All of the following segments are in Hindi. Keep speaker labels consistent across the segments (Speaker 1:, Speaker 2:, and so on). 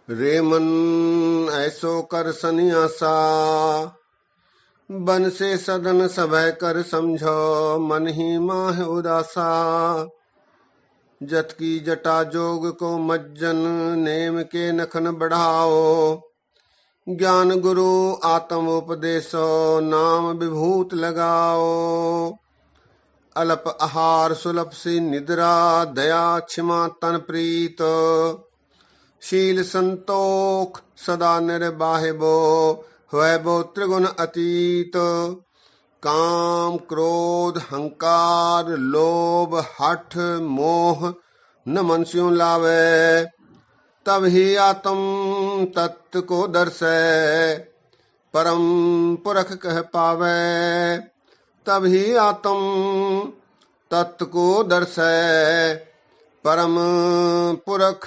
Speaker 1: रे मन ऐसो कर सन्यासा, बन से सदन सभय कर समझो, मन ही माह उदासा। जत की जटा जोग को मज्जन, नेम के नखन बढ़ाओ। ज्ञान गुरु आत्म उपदेशो, नाम विभूत लगाओ। अल्प आहार सुलभ सी निद्रा, दया क्षमा तन प्रीत। शील संतोख सदा निर्बाहिबो, वैभव त्रिगुण अतीत। काम क्रोध हंकार लोभ हठ मोह न मन स्यों लावे। तब ही आत्म तत्व को दर्शे, परम पुरख कह पावे। तब ही आत्म तत्व को दर्शे, परम पुरख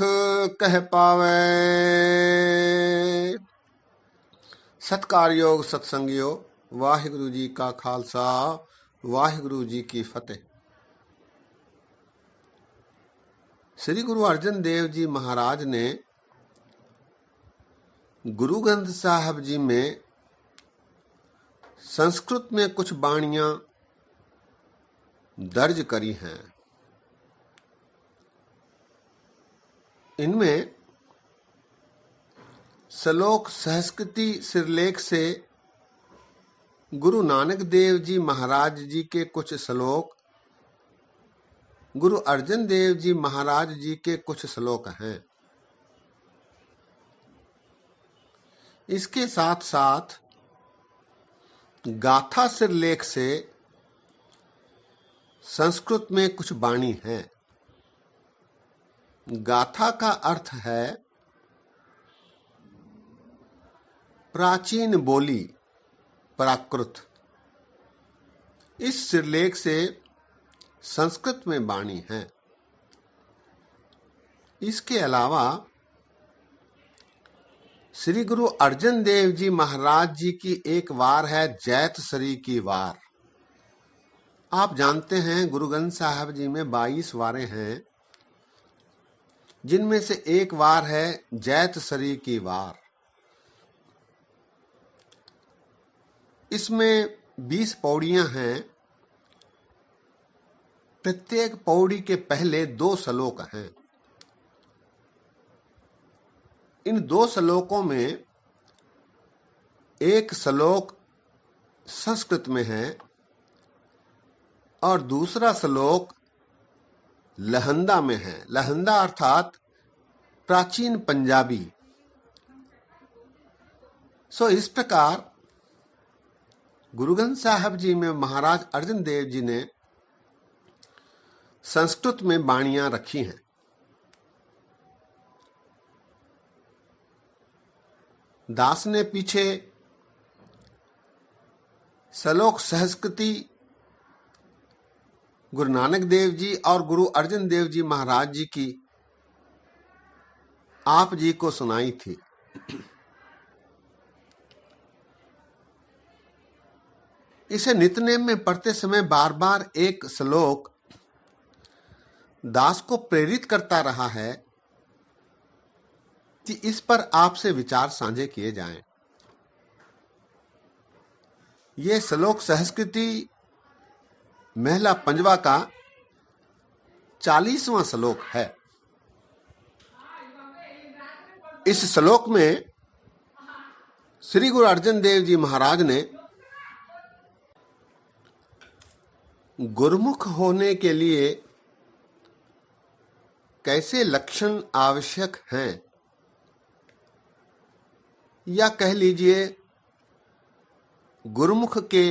Speaker 1: कह पावे। सत्कार योग सत्संग योग, वाहिगुरु जी का खालसा वाहिगुरु जी की फतेह। श्री गुरु अर्जन देव जी महाराज ने गुरु ग्रंथ साहब जी में संस्कृत में कुछ वाणियां दर्ज करी हैं। इनमें श्लोक सहस्कृति सिरलेख से गुरु नानक देव जी महाराज जी के कुछ श्लोक, गुरु अर्जन देव जी महाराज जी के कुछ श्लोक हैं। इसके साथ साथ गाथा सिरलेख से संस्कृत में कुछ वाणी है। गाथा का अर्थ है प्राचीन बोली, प्राकृत। इस सिरलेख से संस्कृत में वाणी है। इसके अलावा श्री गुरु अर्जन देव जी महाराज जी की एक वार है जैतसरी की वार। आप जानते हैं गुरु ग्रंथ साहब जी में 22 वारें हैं, जिनमें से एक वार है जैतसरी की वार। इसमें 20 पौड़ियां हैं। प्रत्येक पौड़ी के पहले 2 श्लोक हैं। इन 2 श्लोकों में एक श्लोक संस्कृत में है और दूसरा श्लोक लहंदा में है। लहंदा अर्थात प्राचीन पंजाबी। इस प्रकार गुरु ग्रंथ साहब जी में महाराज अर्जन देव जी ने संस्कृत में वाणियां रखी हैं। दास ने पीछे श्लोक सहस्कृति गुरु नानक देव जी और गुरु अर्जन देव जी महाराज जी की आप जी को सुनाई थी। इसे नित्यनेम में पढ़ते समय बार बार एक श्लोक दास को प्रेरित करता रहा है कि इस पर आपसे विचार साझे किए जाएं। यह श्लोक सहस्कृति महला पंजवा का 40वां श्लोक है। इस श्लोक में श्री गुरु अर्जन देव जी महाराज ने गुरुमुख होने के लिए कैसे लक्षण आवश्यक हैं, या कह लीजिए गुरुमुख के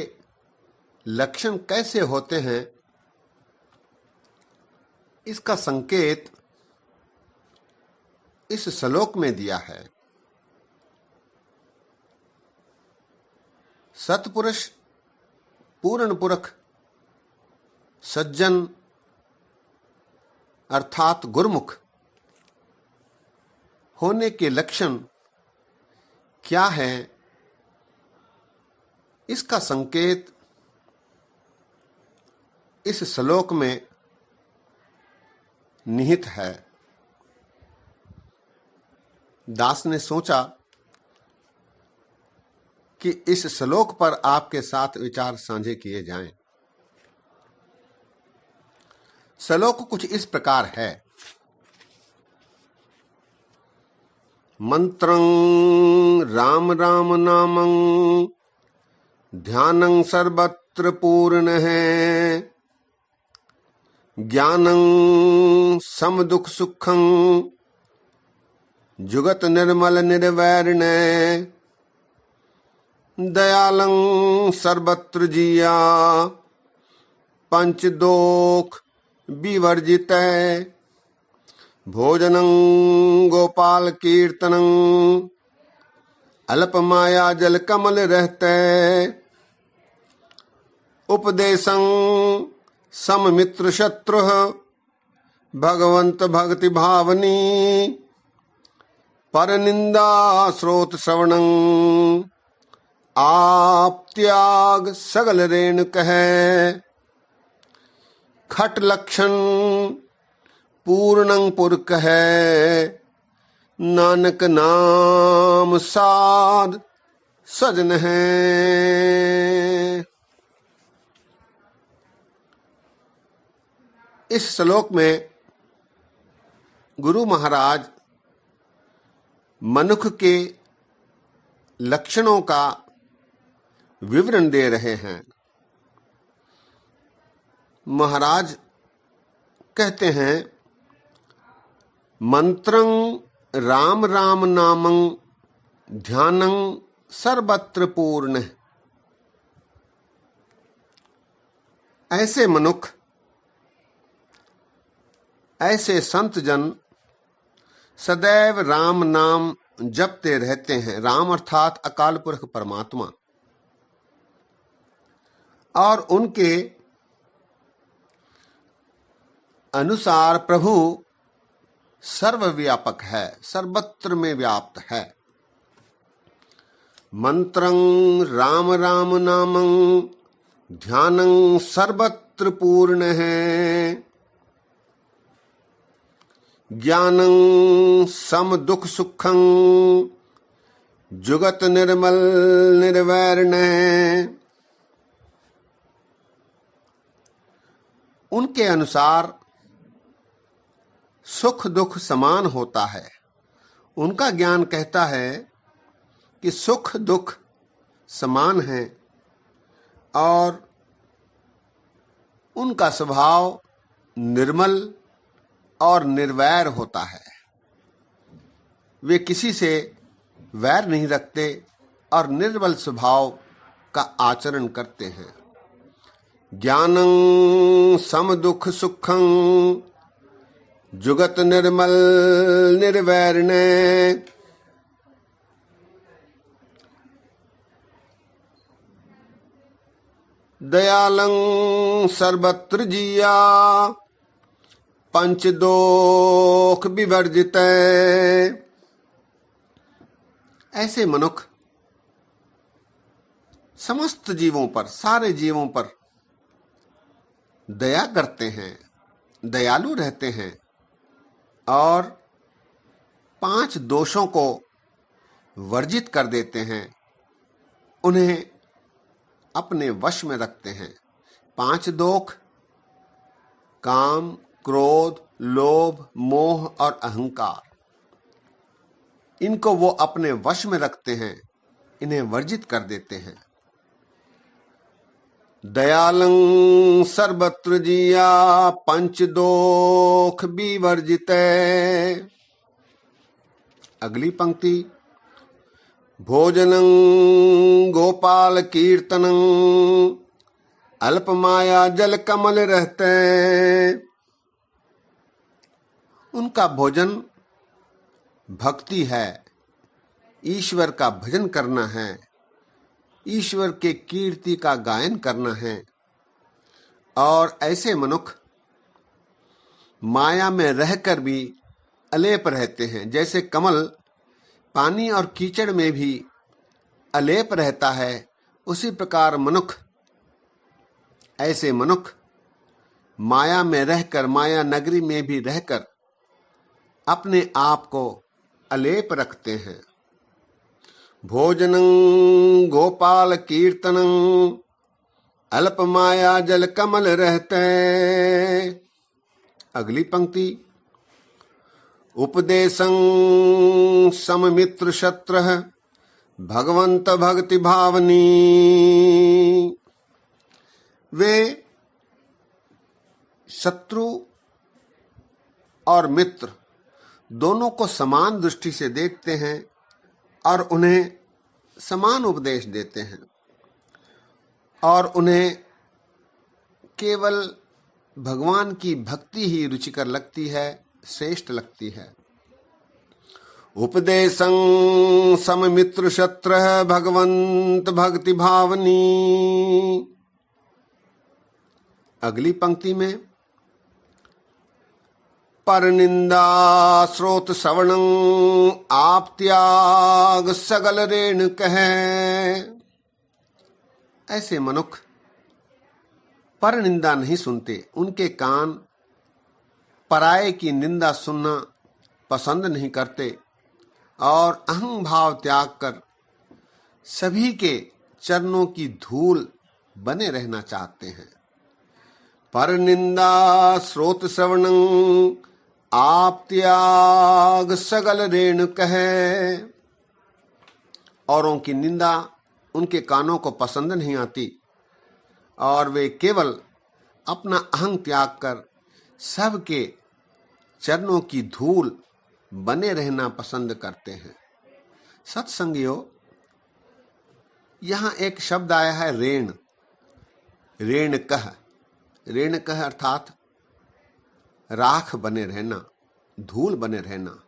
Speaker 1: लक्षण कैसे होते हैं, इसका संकेत इस श्लोक में दिया है। सत्पुरुष पूर्ण पुरख सज्जन अर्थात गुरुमुख होने के लक्षण क्या है, इसका संकेत इस श्लोक में निहित है। दास ने सोचा कि इस श्लोक पर आपके साथ विचार साझे किए जाएं। श्लोक कुछ इस प्रकार है। मंत्रं राम राम नामं ध्यानं सर्वत्र पूर्णः ज्ञानं सम दुख सुखं जुगत निर्मल निर्वैरण दयालं सर्वत्र जिया पंचदोख विवर्जित भोजनं गोपाल कीर्तनं अल्प माया जल कमल रहते उपदेशं सम मित्र शत्रु भगवंत भक्ति भावनी पर निंदा स्रोत श्रवणं आप त्याग सगल रेणुक है खट लक्षण पूर्णं पुरख है नानक नाम साध सजन है। इस श्लोक में गुरु महाराज मनुष्य के लक्षणों का विवरण दे रहे हैं। महाराज कहते हैं, मंत्रं राम राम नामं ध्यानं सर्वत्र पूर्ण। ऐसे मनुष्य, ऐसे संत जन सदैव राम नाम जपते रहते हैं। राम अर्थात अकाल पुरख परमात्मा, और उनके अनुसार प्रभु सर्वव्यापक है, सर्वत्र में व्याप्त है। मंत्रं राम राम नामं ध्यानं सर्वत्र पूर्ण है ज्ञानं सम दुख सुखं जुगत निर्मल निर्वैरण। उनके अनुसार सुख दुख समान होता है। उनका ज्ञान कहता है कि सुख दुख समान है, और उनका स्वभाव निर्मल और निर्वैर होता है। वे किसी से वैर नहीं रखते और निर्मल स्वभाव का आचरण करते हैं। ज्ञानं सम दुख सुखं जुगत निर्मल निर्वैरण। दयालं सर्वत्र जिया पंचदोख विवर्जित। ऐसे मनुष्य समस्त जीवों पर, सारे जीवों पर दया करते हैं, दयालु रहते हैं, और 5 दोषों को वर्जित कर देते हैं, उन्हें अपने वश में रखते हैं। 5 दोष काम, क्रोध, लोभ, मोह और अहंकार, इनको वो अपने वश में रखते हैं, इन्हें वर्जित कर देते हैं। दयालं सर्वत्र जिया पंचदोख विवर्जित। अगली पंक्ति, भोजनं गोपाल कीर्तनं अल्प माया जल कमल रहते। उनका भोजन भक्ति है, ईश्वर का भजन करना है, ईश्वर के कीर्ति का गायन करना है। और ऐसे मनुष्य माया में रहकर भी अलेप रहते हैं। जैसे कमल पानी और कीचड़ में भी अलेप रहता है, उसी प्रकार मनुष्य, ऐसे मनुष्य माया में रहकर, माया नगरी में भी रहकर अपने आप को अलेप रखते हैं। भोजनं गोपाल कीर्तनं अल्प माया जल कमल रहते। अगली पंक्ति, उपदेशं सममित्र शत्रः भगवंत भक्ति भावनी। वे शत्रु और मित्र दोनों को समान दृष्टि से देखते हैं और उन्हें समान उपदेश देते हैं और उन्हें केवल भगवान की भक्ति ही रुचिकर लगती है, श्रेष्ठ लगती है। उपदेशं सममित्र शत्रः भगवंत भक्ति भावनी। अगली पंक्ति में, पर निंदा स्रोत श्रवणं आप त्याग सगल ऋण कहे। ऐसे मनुष्य पर निंदा नहीं सुनते, उनके कान पराये की निंदा सुनना पसंद नहीं करते और अहं भाव त्याग कर सभी के चरणों की धूल बने रहना चाहते हैं। पर निंदा स्रोत श्रवणं आप त्याग सगल ऋण कहे। औरों की निंदा उनके कानों को पसंद नहीं आती और वे केवल अपना अहं त्याग कर सबके चरणों की धूल बने रहना पसंद करते हैं। सत्संगियों, यहाँ एक शब्द आया है ऋण। ऋण कह, ऋण कह अर्थात राख बने रहना, धूल बने रहना।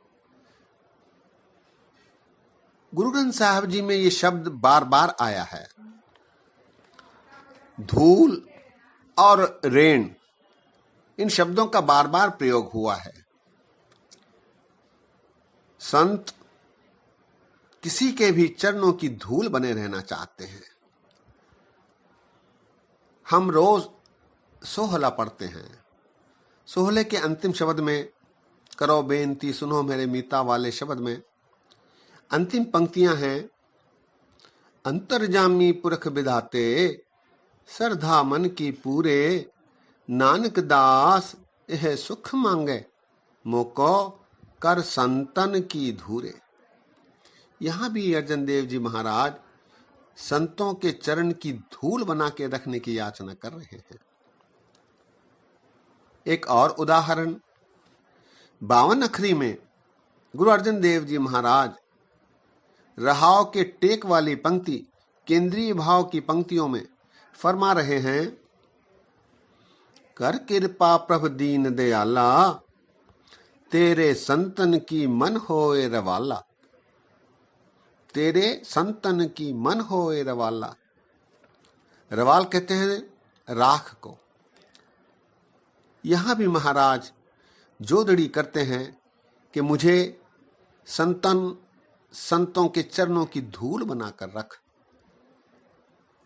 Speaker 1: गुरु ग्रंथ साहब जी में ये शब्द बार बार आया है। धूल और ऋण, इन शब्दों का बार बार प्रयोग हुआ है। संत किसी के भी चरणों की धूल बने रहना चाहते हैं। हम रोज सोहला पढ़ते हैं। सोहले के अंतिम शब्द में, करो बेनती सुनो मेरे मीता वाले शब्द में अंतिम पंक्तियां हैं, अंतर्जामी पुरख विधाते श्रद्धा मन की पूरे, नानक दास यह सुख मांगे मोको कर संतन की धूरे। यहां भी अर्जन देव जी महाराज संतों के चरण की धूल बना के रखने की याचना कर रहे हैं। एक और उदाहरण, 52 अखरी में गुरु अर्जन देव जी महाराज रहाव के टेक वाली पंक्ति केंद्रीय भाव की पंक्तियों में फरमा रहे हैं, कर कृपा प्रभु दीन दयाला, तेरे संतन की मन होए रवाला। तेरे संतन की मन होए रवाला। रवाल कहते हैं राख को। यहां भी महाराज जोदड़ी करते हैं कि मुझे संतों के चरणों की धूल बनाकर रख।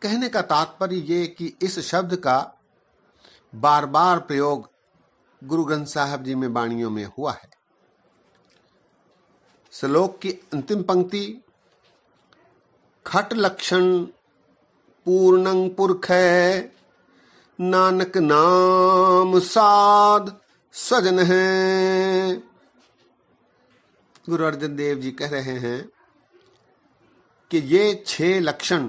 Speaker 1: कहने का तात्पर्य ये कि इस शब्द का बार बार प्रयोग गुरु ग्रंथ साहब जी में वाणियों में हुआ है। श्लोक की अंतिम पंक्ति, खट लक्षण पूर्णं पुरख है, नानक नाम साध सजन है। गुरु अर्जन देव जी कह रहे हैं कि ये 6 लक्षण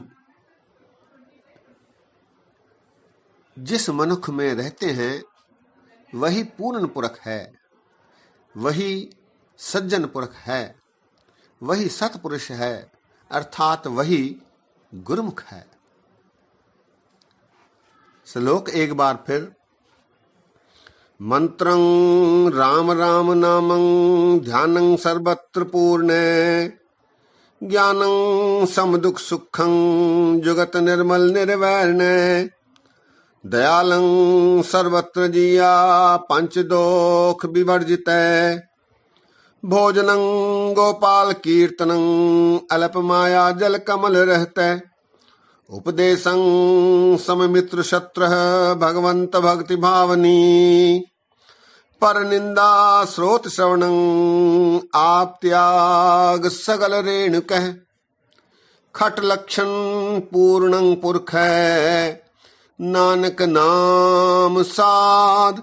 Speaker 1: जिस मनुष्य में रहते हैं वही पूर्ण पुरख है, वही सज्जन पुरख है, वही सत्पुरुष है, अर्थात वही गुरुमुख है। श्लोक एक बार फिर, मंत्रं राम राम नामं ध्यानं सर्वत्र पूर्ण, ज्ञानं समदुख सुखं जुगत निर्मल निर्वैर्ण, दयालं सर्वत्र जिया पंच दोख विवर्जित, भोजनं गोपाल कीर्तनं अल्प माया जल कमल रहते, उपदेशं सममित्र शत्रः भगवंत भक्ति भावनी, पर निंदा स्रोत श्रवणं आप त्याग सगल रेणुकः खट लक्षण पूर्णं पुरख नानक नाम साध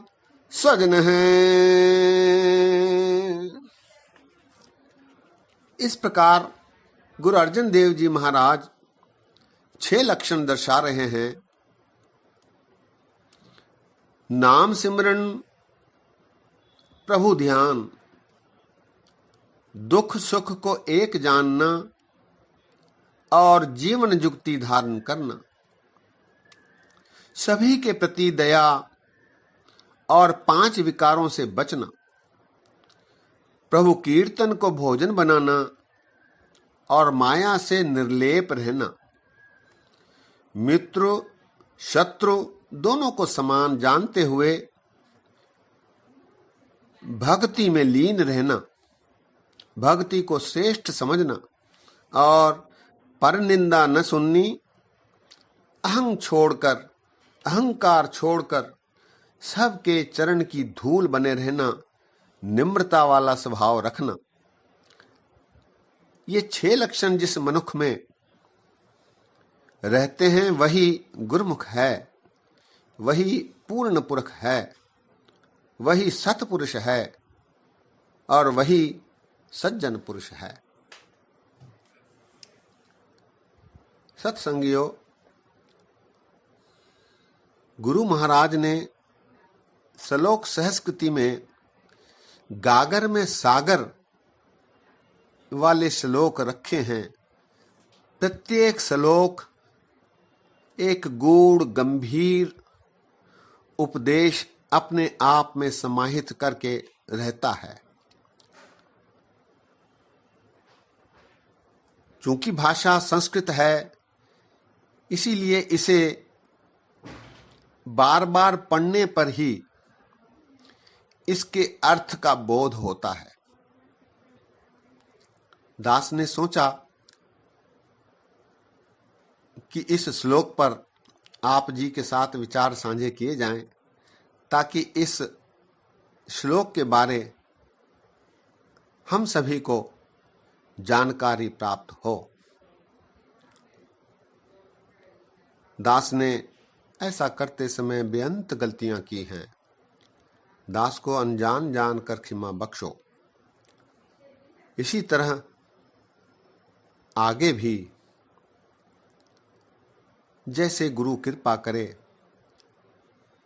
Speaker 1: सजन है। इस प्रकार गुरु अर्जन देव जी महाराज 6 लक्षण दर्शा रहे हैं। नाम सिमरन, प्रभु ध्यान, दुख सुख को एक जानना और जीवन जुक्ति धारण करना, सभी के प्रति दया और 5 विकारों से बचना, प्रभु कीर्तन को भोजन बनाना और माया से निर्लेप रहना, मित्र शत्रु दोनों को समान जानते हुए भक्ति में लीन रहना, भक्ति को श्रेष्ठ समझना और पर निंदा न सुननी, अहंकार छोड़कर सबके चरण की धूल बने रहना, निम्रता वाला स्वभाव रखना। ये 6 लक्षण जिस मनुष्य में रहते हैं वही गुरुमुख है, वही पूर्ण पुरुष है, वही सतपुरुष है और वही सज्जन पुरुष है। सत्संगियों, गुरु महाराज ने श्लोक सहस्कृति में गागर में सागर वाले श्लोक रखे हैं। प्रत्येक श्लोक एक गूढ़ गंभीर उपदेश अपने आप में समाहित करके रहता है। चूंकि भाषा संस्कृत है, इसीलिए इसे बार बार पढ़ने पर ही इसके अर्थ का बोध होता है। दास ने सोचा कि इस श्लोक पर आप जी के साथ विचार साझे किए जाएं, ताकि इस श्लोक के बारे हम सभी को जानकारी प्राप्त हो। दास ने ऐसा करते समय बेअंत गलतियां की हैं। दास को अनजान जानकर क्षमा बख्शो। इसी तरह आगे भी जैसे गुरु कृपा करे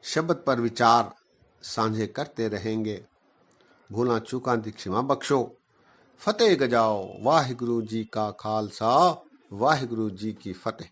Speaker 1: शब्द पर विचार साझे करते रहेंगे। भूला चूका दी क्षमा बख्शो। फतेह गजाओ। वाहिगुरु जी का खालसा, वाहिगुरु जी की फतेह।